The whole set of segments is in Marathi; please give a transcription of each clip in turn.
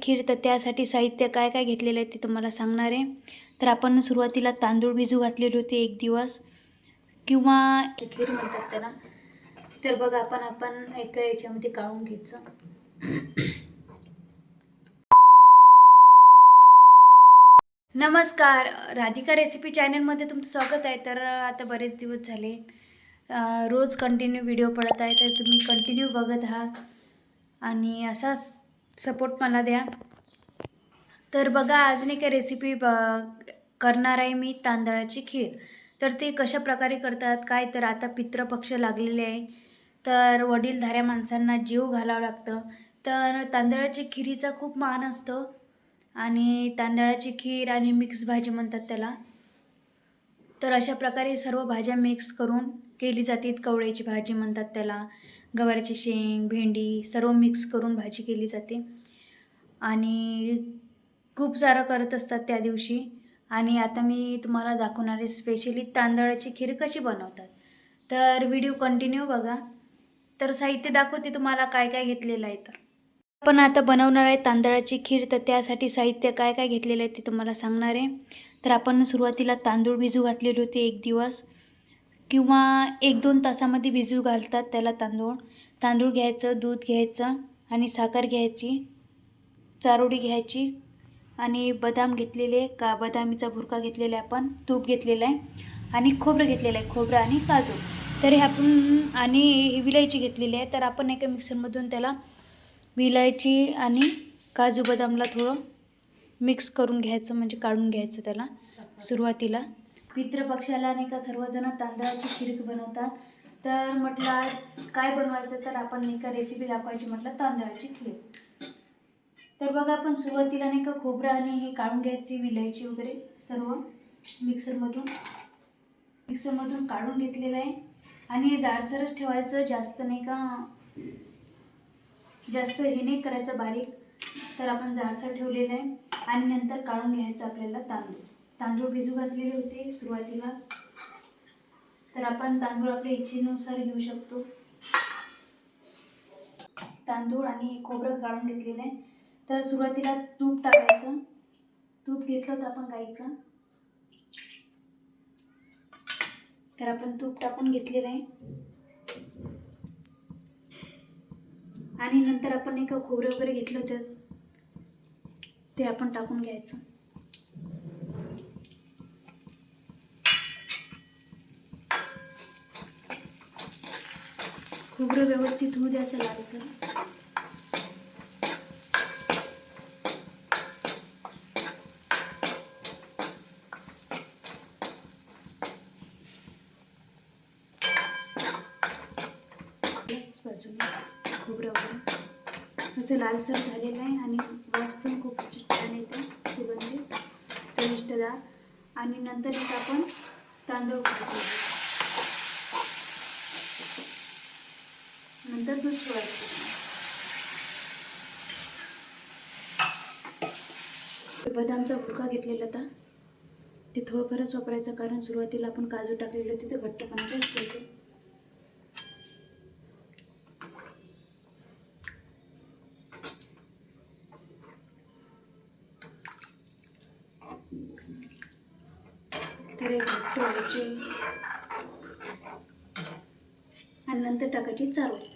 खीर, तर त्यासाठी साहित्य काय काय घेतलेलं आहे ते तुम्हाला सांगणार आहे. तर आपण सुरुवातीला तांदूळ भिजू घातलेले होते 1 दिवस, किंवा खीर म्हणतात त्याला. तर बघा आपण एका याच्यामध्ये काढून घ्यायचं. नमस्कार, राधिका रेसिपी चॅनलमध्ये तुमचं स्वागत आहे. तर आता बरेच दिवस झाले रोज कंटिन्यू व्हिडिओ पडत आहे, तर तुम्ही कंटिन्यू बघत आहात आणि असाच सपोर्ट मला द्या. तर बघा, आज नाही का रेसिपी करणार आहे मी तांदळाची खीर. तर ते कशा प्रकारे करतात काय, तर आता पितृपक्ष लागलेले आहे, तर वडीलधाऱ्या माणसांना जीव घालावं लागतं. तर तांदळाची खिरीचा खूप मान असतो. आणि तांदळाची खीर आणि मिक्स भाजी म्हणतात त्याला. तर अशा प्रकारे सर्व भाज्या मिक्स करून केली जाते. कवळ्याची भाजी म्हणतात त्याला, गवाराची शेंग, भेंडी सर्व मिक्स करून भाजी केली जाते. आणि खूप सारं करत असतात त्या दिवशी. आणि आता मी तुम्हाला दाखवणार आहे स्पेशली तांदळाची खीर कशी बनवतात. तर व्हिडिओ कंटिन्यू बघा. तर साहित्य दाखवते तुम्हाला काय काय घेतलेलं आहे. तर आपण आता बनवणार आहे तांदळाची खीर, तर त्यासाठी साहित्य काय काय घेतलेलं आहे ते तुम्हाला सांगणार आहे. तर आपण सुरुवातीला तांदूळ भिजू घातलेले होते 1 दिवस, किंवा 1-2 तासामध्ये भिजू घालतात त्याला तांदूळ घ्यायचं, दूध घ्यायचं आणि साखर घ्यायची, चारोळी घ्यायची आणि बदाम घेतलेले, बदामीचा भुरका घेतलेला आहे, आपण तूप घेतलेलं आहे आणि खोबरं घेतलेलं आहे, खोबरं आणि काजू. तर हे आपण आणि विलायची घेतलेली आहे. तर आपण एका मिक्सरमधून त्याला विलायची आणि काजू बदामला थोडं मिक्स करून घ्यायचं, म्हणजे काढून घ्यायचं त्याला. सुरुवातीला पितृपक्षाला नाही का सर्वजण तांदळाची खीर बनवतात. तर म्हटलं आज काय बनवायचं, तर आपण नाही का रेसिपी दाखवायची म्हटलं तांदळाची खीर. तर बघा, आपण सुरुवातीला नाही का खोबरं आणि हे काढून घ्यायची, विलायची वगैरे सर्व मिक्सरमधून काढून घेतलेलं आहे. आणि हे जाडसरच ठेवायचं, जास्त नाही का, जास्त हे नाही करायचं बारीक. तर आपण जाडसर ठेवलेलं आहे. आणि नंतर काढून घ्यायचं आपल्याला तांदूळ भिजू घातलेले होते सुरुवातीला. तर आपण तांदूळ आपल्या इच्छेनुसार घेऊ शकतो. तांदूळ आणि खोबरं काढून घेतलेलं आहे. तर सुरुवातीला तूप टाकायचं. तूप घेतलं होतं आपण गाईचं. तर आपण तूप टाकून घेतलेलं आहे. आणि नंतर आपण एक खोबरं वगैरे घेतलं होतं ते आपण टाकून घ्यायचं. खोबरं व्यवस्थित होऊ द्यायचं लालसर. बाजूला खोबरं वगैरे असं लालसर झालेलं आहे. आणि वास पण खूप छान येते, सुगंधित, चविष्टदार. आणि नंतर एक आपण तांदूळ घालायचे, नंतर दूध सोडायचं. बदामचा भुरका घेतलेला होता, ते थोडंफारच वापरायचं, कारण सुरुवातीला आपण काजू टाकलेले होते, तर घट्टपणा जास्त येतो. तर एक घट्ट व्हायचे. आणि नंतर टाकायची चारोळी.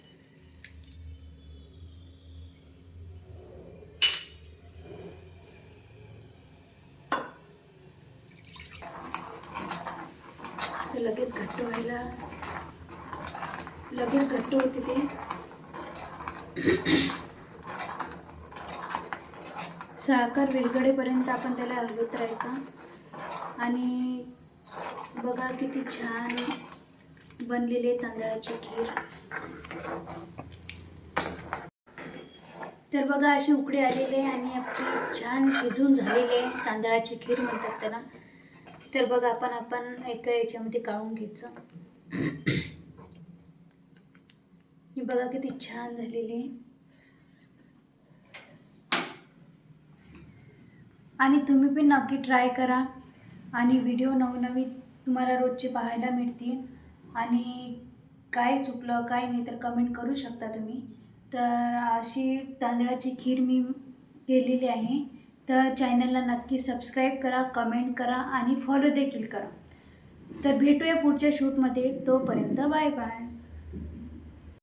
तर लगेच घट्ट होते ते. साखर विरघळेपर्यंत आपण त्याला हलवत राहायचं. आणि बघा किती छान बनलेली तांदळाची खीर. तर बघा, अशी उकडी आलेली आहे आणि आपली छान शिजून झालेली आहे तांदळाची खीर म्हणतात त्याला. तर बघा, आपण एका याच्यामध्ये काढून घ्यायचं. बघा किती छान झालेली आहे. आणि तुम्ही पण नक्की ट्राय करा. आणि व्हिडिओ नवनवीन तुम्हाला रोजचे पाहायला मिळतील. आणि काय चुकलं काय नाही तर कमेंट करू शकता तुम्ही. तर अशी तांदळाची खीर मी केलेली आहे. तर चॅनलला नक्की सबस्क्राईब करा, कमेंट करा आणि फॉलो देखील करा. तर भेटूया पुढच्या शूटमध्ये. तोपर्यंत बाय बाय.